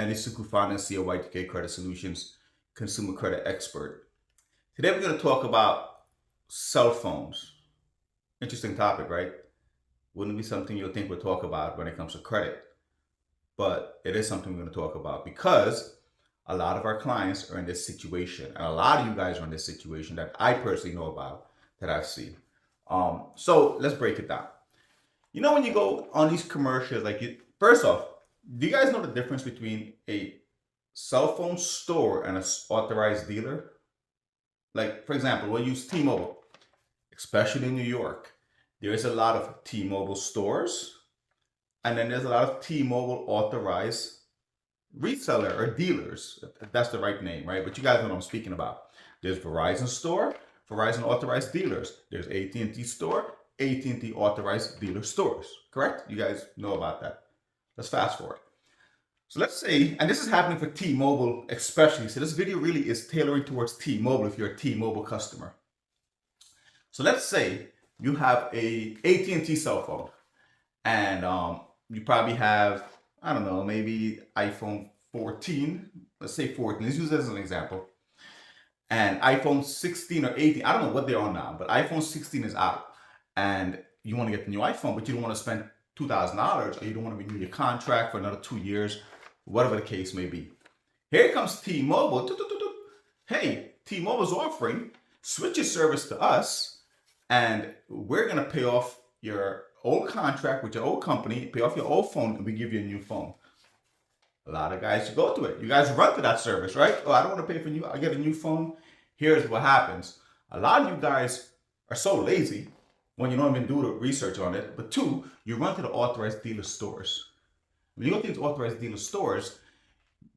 and this is Suku Founder and CEO of YTK Credit Solutions, consumer credit expert. Today we're going to talk about cell phones. Interesting topic, right? Wouldn't be something you'll think we'll talk about when it comes to credit, but it is something we're going to talk about because a lot of our clients are in this situation, and a lot of you guys are in this situation that I personally know about, that I've seen. So let's break it down. You know, when you go on these commercials, first off, do you guys know the difference between a cell phone store and an authorized dealer? Like, for example, we'll use T-Mobile, especially in New York. There is a lot of T-Mobile stores, and then there's a lot of T-Mobile authorized reseller or dealers. That's the right name, right? But you guys know what I'm speaking about. There's Verizon store, Verizon authorized dealers. There's AT&T store, AT&T authorized dealer stores. Correct? You guys know about that. Let's fast forward. So let's say, and this is happening for T-Mobile especially. So this video really is tailoring towards T-Mobile if you're a T-Mobile customer. So let's say you have a AT&T cell phone, and you probably have, I don't know, maybe iPhone 14. Let's say 14. Let's use this as an example. And iPhone 16 or 18, I don't know what they're on now, but iPhone 16 is out. And you want to get the new iPhone, but you don't want to spend $2,000, or you don't want to renew your contract for another 2 years, whatever the case may be. Here comes T-Mobile. Hey, T-Mobile's offering, switch your service to us, and we're going to pay off your old contract with your old company, pay off your old phone, and we give you a new phone. A lot of guys go to it. You guys run to that service, right? Oh, I don't want to pay for I get a new phone. Here's what happens. A lot of you guys are so lazy when you don't even do the research on it. But two, you run to the authorized dealer stores. When you go to these authorized dealer stores,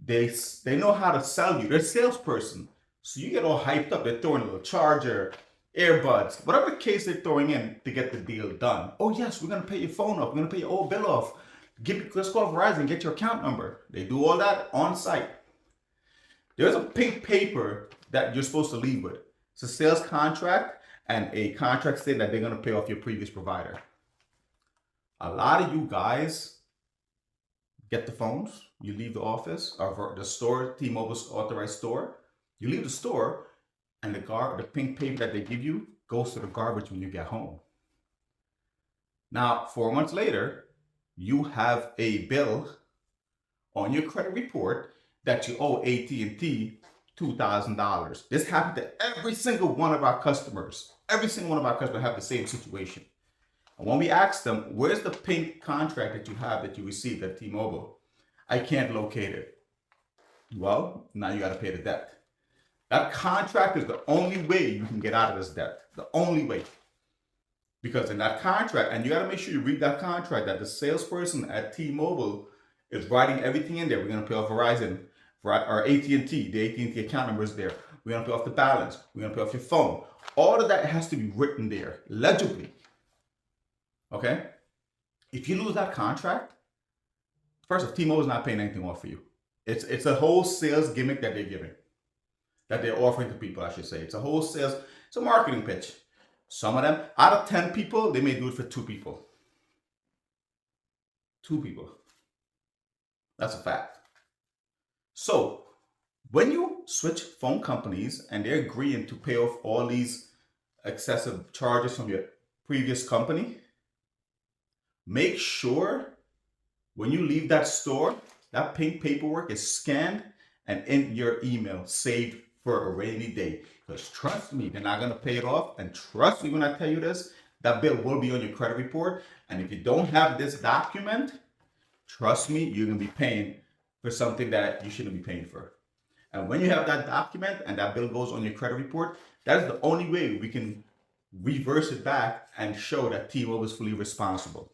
they know how to sell you. They're a salesperson. So you get all hyped up. They're throwing a little charger, earbuds, whatever the case they're throwing in to get the deal done. Oh yes, we're going to pay your phone off. We're going to pay your old bill off. Let's call Verizon and get your account number. They do all that on site. There's a pink paper that you're supposed to leave with. It's a sales contract and a contract saying that they're going to pay off your previous provider. A lot of you guys get the phones, you leave the office or the store, T-Mobile's authorized store. You leave the store, and the pink paper that they give you goes to the garbage when you get home. Now, 4 months later, you have a bill on your credit report that you owe AT&T $2,000. This happened to every single one of our customers. Every single one of our customers have the same situation. And when we ask them, where's the pink contract that you have that you received at T-Mobile? I can't locate it. Well, now you got to pay the debt. That contract is the only way you can get out of this debt. The only way. Because in that contract, and you got to make sure you read that contract, that the salesperson at T-Mobile is writing everything in there. We're going to pay off Verizon, or AT&T. The AT&T account number is there. We're going to pay off the balance. We're going to pay off your phone. All of that has to be written there, legibly. Okay? If you lose that contract, first off, T-Mobile is not paying anything off for you. It's a whole sales gimmick that they're giving, that they're offering to people, I should say. It's a whole sales, it's a marketing pitch. Some of them, out of 10 people, they may do it for 2 people. 2 people. That's a fact. So, when you switch phone companies and they're agreeing to pay off all these excessive charges from your previous company, make sure when you leave that store, that pink paperwork is scanned and in your email, saved for a rainy day. Because trust me, they're not going to pay it off. And trust me when I tell you this, that bill will be on your credit report. And if you don't have this document, trust me, you're going to be paying for something that you shouldn't be paying for. And when you have that document and that bill goes on your credit report, that is the only way we can reverse it back and show that T-Mobile is fully responsible.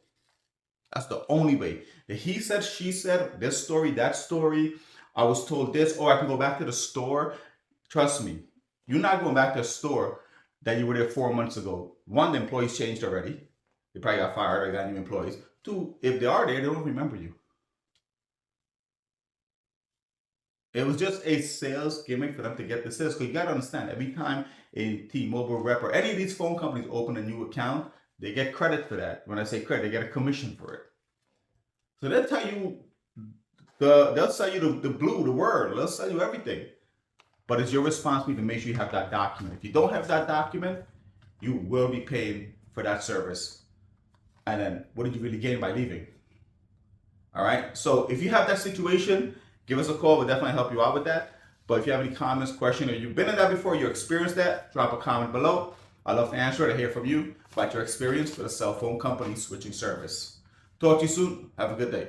That's the only way. The he said, she said, this story, that story, I was told this, or I can go back to the store. Trust me, you're not going back to a store that you were there 4 months ago. One, the employees changed already. They probably got fired or got new employees. Two, if they are there, they don't remember you. It was just a sales gimmick for them to get the sales. Because you got to understand, every time a T-Mobile rep or any of these phone companies open a new account, they get credit for that. When I say credit, they get a commission for it. So they'll tell you They'll sell you the blue, the word. They'll sell you everything. But it's your responsibility to make sure you have that document. If you don't have that document, you will be paying for that service. And then what did you really gain by leaving? All right. So if you have that situation, give us a call. We'll definitely help you out with that. But if you have any comments, questions, or you've been in that before, you experienced that, drop a comment below. I'd love to answer it and hear from you about your experience with a cell phone company switching service. Talk to you soon. Have a good day.